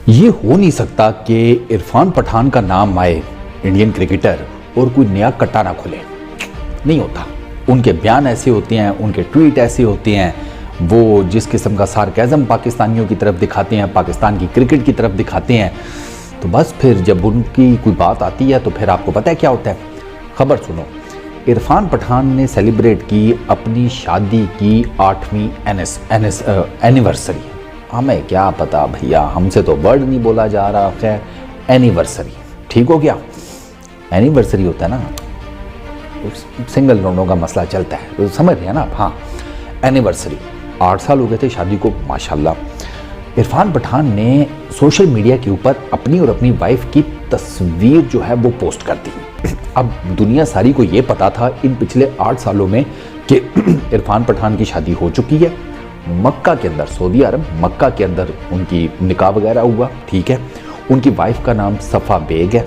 ये हो नहीं सकता कि इरफान पठान का नाम आए इंडियन क्रिकेटर और कोई नया कट्टा ना खुले। नहीं होता। उनके बयान ऐसे होते हैं, उनके ट्वीट ऐसे होते हैं, वो जिस किस्म का सार्केज़म पाकिस्तानियों की तरफ दिखाते हैं, पाकिस्तान की क्रिकेट की तरफ दिखाते हैं, तो बस फिर जब उनकी कोई बात आती है तो फिर आपको पता है क्या होता है। खबर सुनो, इरफान पठान ने सेलिब्रेट की अपनी शादी की 8वीं एनिवर्सरी। हमें क्या पता भैया, हमसे तो वर्ड नहीं बोला जा रहा। खैर, एनिवर्सरी ठीक हो गया। एनिवर्सरी होता है ना, सिंगल लोगों का मसला चलता है, तो समझ रहे हैं ना आप। हाँ, एनिवर्सरी 8 साल हो गए थे शादी को माशाल्लाह। इरफान पठान ने सोशल मीडिया के ऊपर अपनी और अपनी वाइफ की तस्वीर जो है वो पोस्ट कर दी। अब दुनिया सारी को ये पता था इन पिछले 8 सालों में कि इरफान पठान की शादी हो चुकी है मक्का के अंदर, सऊदी अरब मक्का के अंदर उनकी निकाह वगैरह हुआ, ठीक है। उनकी वाइफ का नाम सफ़ा बेग है।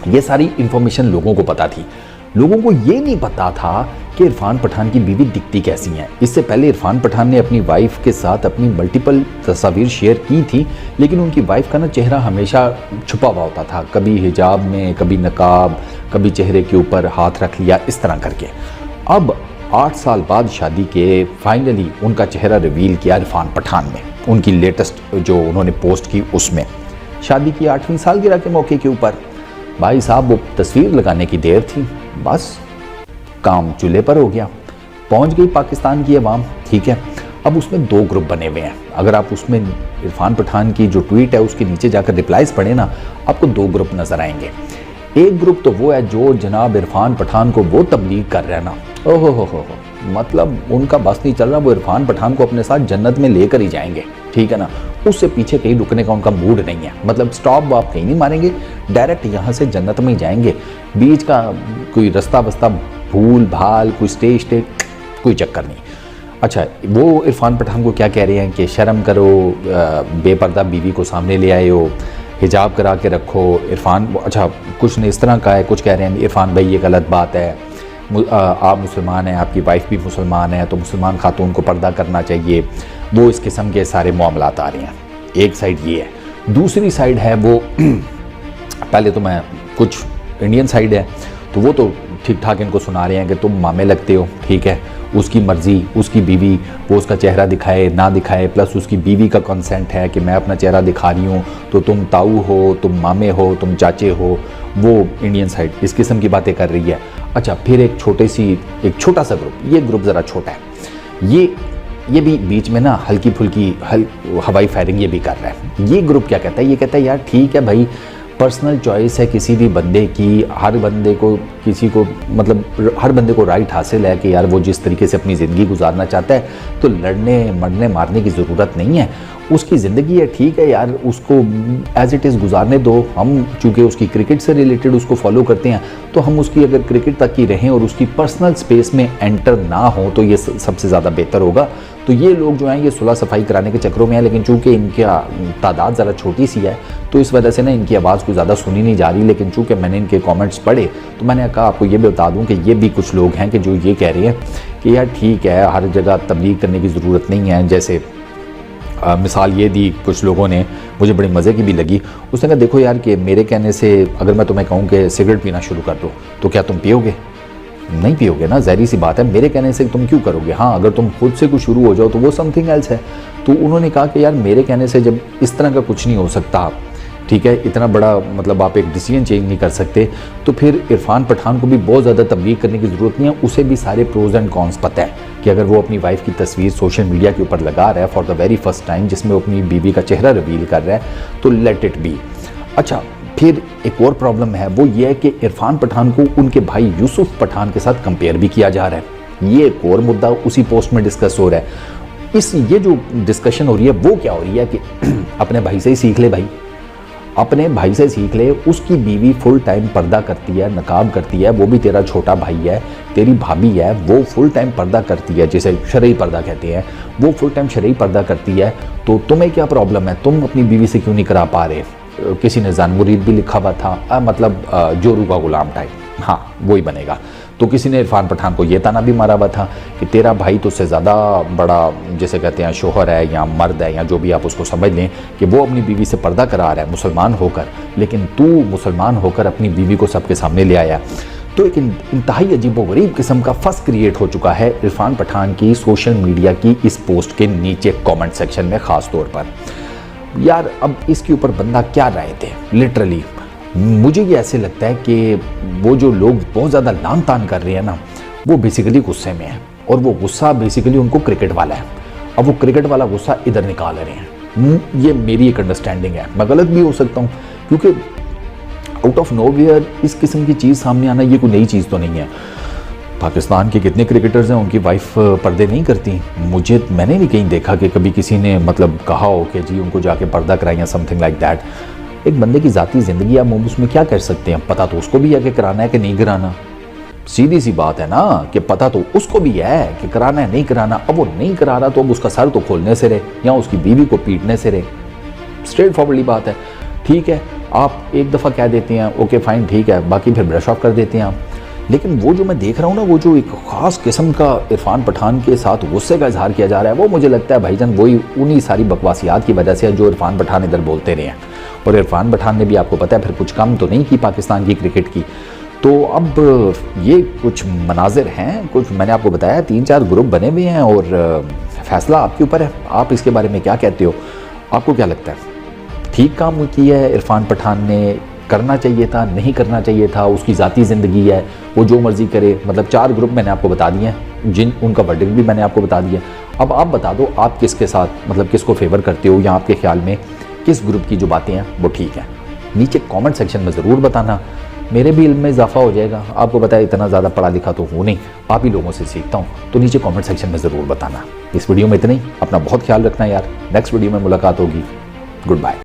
ये सारी इंफॉर्मेशन लोगों को पता थी। लोगों को ये नहीं पता था कि इरफान पठान की बीवी दिखती कैसी हैं। इससे पहले इरफान पठान ने अपनी वाइफ के साथ अपनी मल्टीपल तस्वीर शेयर की थी, लेकिन उनकी वाइफ का ना चेहरा हमेशा छुपा हुआ होता था, कभी हिजाब में, कभी नकाब, कभी चेहरे के ऊपर हाथ रख लिया, इस तरह करके। अब 8 साल बाद शादी के फाइनली उनका चेहरा रिवील किया इरफान पठान ने, उनकी लेटेस्ट जो उन्होंने पोस्ट की उसमें। शादी की 8वीं सालगिरह के मौके के ऊपर भाई साहब वो तस्वीर लगाने की देर थी, बस काम चूल्हे पर हो गया। पहुंच गई पाकिस्तान की अवाम, ठीक है। अब उसमें 2 ग्रुप बने हुए हैं। अगर आप उसमें इरफान पठान की जो ट्वीट है उसके नीचे जाकर रिप्लाईज पढ़े ना, आपको 2 ग्रुप नजर आएंगे। एक ग्रुप तो वो है जो जनाब इरफान पठान को वो तबलीग कर रहा है ना, ओहो हो, मतलब उनका बस नहीं चल रहा, वो इरफान पठान को अपने साथ जन्नत में लेकर ही जाएंगे, ठीक है ना। उससे पीछे कहीं रुकने का उनका मूड नहीं है, मतलब स्टॉप वाप कहीं नहीं मारेंगे, डायरेक्ट यहाँ से जन्नत में ही जाएंगे। बीच का कोई रास्ता वस्ता भूल भाल, कोई स्टे कोई चक्कर नहीं। अच्छा, वो इरफान पठान को क्या कह रहे हैं कि शर्म करो, बेपर्दा बीवी को सामने ले आए हो, हिजाब करा के रखो। इरफान अच्छा कुछ ने इस तरह का है, कुछ कह रहे हैं इरफान भाई ये गलत बात है, आप मुसलमान हैं, आपकी वाइफ भी मुसलमान है, तो मुसलमान खातून को पर्दा करना चाहिए। वो इस किस्म के सारे मामलात आ रहे हैं। एक साइड ये है, दूसरी साइड है वो पहले तो मैं कुछ इंडियन साइड है तो वो तो ठीक ठाक इनको सुना रहे हैं कि तुम मामे लगते हो, ठीक है, उसकी मर्ज़ी, उसकी बीवी, वो उसका चेहरा दिखाए ना दिखाए, प्लस उसकी बीवी का कंसेंट है कि मैं अपना चेहरा दिखा रही हूँ, तो तुम ताऊ हो, तुम मामे हो, तुम चाचे हो। वो इंडियन साइड इस किस्म की बातें कर रही है। अच्छा, फिर एक छोटा सा ग्रुप, ये ग्रुप ज़रा छोटा है, ये भी बीच में ना हल्की फुल्की हवाई फायरिंग ये भी कर रहा है। ये ग्रुप क्या कहता है, ये कहता है यार ठीक है भाई, पर्सनल चॉइस है किसी भी बंदे की, हर बंदे को राइट हासिल है कि यार वो जिस तरीके से अपनी ज़िंदगी गुजारना चाहता है, तो लड़ने मरने मारने की ज़रूरत नहीं है। उसकी ज़िंदगी है, ठीक है यार, उसको एज इट इज़ गुजारने दो। हम चूँकि उसकी क्रिकेट से रिलेटेड उसको फॉलो करते हैं, तो हम उसकी अगर क्रिकेट तक ही रहें और उसकी पर्सनल स्पेस में एंटर ना हो तो ये सबसे ज़्यादा बेहतर होगा। तो ये लोग जो हैं ये सुलह सफाई कराने के चक्रों में हैं, लेकिन चूँकि इनका तादाद ज़रा छोटी सी है तो इस वजह से ना इनकी आवाज़ को ज़्यादा सुनी नहीं जा रही। लेकिन चूँकि मैंने इनके कमेंट्स पढ़े तो मैंने कहा आपको ये भी बता दूँ कि ये भी कुछ लोग हैं कि जो ये कह रहे हैं कि यार ठीक है, हर जगह तबलीग करने की ज़रूरत नहीं है। जैसे मिसाल ये दी कुछ लोगों ने, मुझे बड़ी मज़े की भी लगी। उसने कहा देखो यार कि मेरे कहने से अगर मैं तुम्हें कहूँ कि सिगरेट पीना शुरू कर दो तो क्या तुम पियोगे? नहीं पियोगे ना, ज़ाहिर सी बात है। मेरे कहने से तुम क्यों करोगे? हाँ, अगर तुम खुद से कुछ शुरू हो जाओ तो वो समथिंग एल्स है। तो उन्होंने कहा कि यार मेरे कहने से जब इस तरह का कुछ नहीं हो सकता, ठीक है, इतना बड़ा मतलब आप एक डिसीजन चेंज नहीं कर सकते, तो फिर इरफान पठान को भी बहुत ज़्यादा तबलीग करने की ज़रूरत नहीं है। उसे भी सारे प्रोज एंड कॉन्स पता है कि अगर वो अपनी वाइफ की तस्वीर सोशल मीडिया के ऊपर लगा रहा है for the very first time, जिसमें वो अपनी बीवी का चेहरा रिवील कर रहा है, तो लेट इट बी। अच्छा, फिर एक और प्रॉब्लम है, वो ये है कि इरफान पठान को उनके भाई यूसुफ पठान के साथ कंपेयर भी किया जा रहा है। ये एक और मुद्दा उसी पोस्ट में डिस्कस हो रहा है। ये जो डिस्कशन हो रही है वो क्या हो रही है कि अपने भाई से ही सीख ले भाई, अपने भाई से सीख ले। उसकी बीवी फुल टाइम पर्दा करती है, नकाब करती है, वो भी तेरा छोटा भाई है, तेरी भाभी है, वो फुल टाइम पर्दा करती है, जिसे शरई पर्दा कहते हैं, वो फुल टाइम शरई पर्दा करती है। तो तुम्हें क्या प्रॉब्लम है? तुम अपनी बीवी से क्यों नहीं करा पा रहे? किसी ने जान मुरीद भी लिखा हुआ था, मतलब जोरू का गुलाम टाइप, हाँ वही बनेगा। तो किसी ने इरफान पठान को ये ताना भी मारा हुआ था कि तेरा भाई तुझसे ज़्यादा बड़ा जैसे कहते हैं शोहर है या मर्द है या जो भी आप उसको समझ लें कि वो अपनी बीवी से पर्दा करा रहा है मुसलमान होकर, लेकिन तू मुसलमान होकर अपनी बीवी को सबके सामने ले आया। तो एक इंतहाई अजीबोगरीब किस्म का फस क्रिएट हो चुका है इरफान पठान की सोशल मीडिया की इस पोस्ट के नीचे कमेंट सेक्शन में ख़ास तौर पर। यार अब इसके ऊपर बंदा क्या राय थे, लिटरली मुझे ये ऐसे लगता है कि वो जो लोग बहुत ज़्यादा लान तान कर रहे हैं ना, वो बेसिकली गुस्से में है और वो गुस्सा बेसिकली उनको क्रिकेट वाला है। अब वो क्रिकेट वाला गुस्सा इधर निकाल रहे हैं। ये मेरी एक अंडरस्टैंडिंग है, मैं गलत भी हो सकता हूँ, क्योंकि आउट ऑफ नोवेयर इस किस्म की चीज़ सामने आना ये कोई नई चीज़ तो नहीं है। पाकिस्तान के कितने क्रिकेटर्स हैं उनकी वाइफ पर्दे नहीं करती, मैंने नहीं कहीं देखा कि कभी किसी ने मतलब कहा हो कि जी उनको जाके पर्दा कराएं या समथिंग लाइक दैट। एक बंदे की ज़ाती ज़िंदगी आप उसमें क्या कर सकते हैं, पता तो उसको भी है कि कराना है कि नहीं कराना। सीधी सी बात है ना कि पता तो उसको भी है कि कराना है नहीं कराना। अब वो नहीं करा रहा तो अब उसका सर तो खोलने से रहे या उसकी बीवी को पीटने से रहे। स्ट्रेट फॉरवर्डली बात है। ठीक है, आप एक दफ़ा कह देते हैं ओके फाइन ठीक है, बाकी फिर ब्रश ऑफ कर देते हैं आप। लेकिन वो जो मैं देख रहा हूँ ना, वो जो एक ख़ास किस्म का इरफान पठान के साथ गुस्से का इजहार किया जा रहा है, वो मुझे लगता है भाईजान वही उन्हीं सारी बकवासियात की वजह से है जो इरफान पठान इधर बोलते रहे हैं। और इरफान पठान ने भी आपको पता है फिर कुछ कम तो नहीं की पाकिस्तान की क्रिकेट की। तो अब ये कुछ मनाजिर हैं, कुछ मैंने आपको बताया 3-4 ग्रुप बने हुए हैं और फैसला आपके ऊपर है। आप इसके बारे में क्या कहते हो, आपको क्या लगता है? ठीक काम किया है इरफान पठान ने, करना चाहिए था, नहीं करना चाहिए था, उसकी ज़ाती ज़िंदगी है, वो जो मर्ज़ी करे। मतलब 4 ग्रुप मैंने आपको बता दिए हैं, जिन उनका वर्डिक्ट भी मैंने आपको बता दिया। अब आप बता दो आप किसके साथ मतलब किसको फेवर करते हो या आपके ख्याल में किस ग्रुप की जो बातें हैं वो ठीक है। नीचे कमेंट सेक्शन में ज़रूर बताना, मेरे भी इल्म में इजाफा हो जाएगा। आपको पता है इतना ज़्यादा पढ़ा लिखा तो हूँ नहीं, आप ही लोगों से सीखता हूँ, तो नीचे कमेंट सेक्शन में ज़रूर बताना। इस वीडियो में इतना ही, अपना बहुत ख्याल रखना यार। नेक्स्ट वीडियो में मुलाकात होगी, गुड बाय।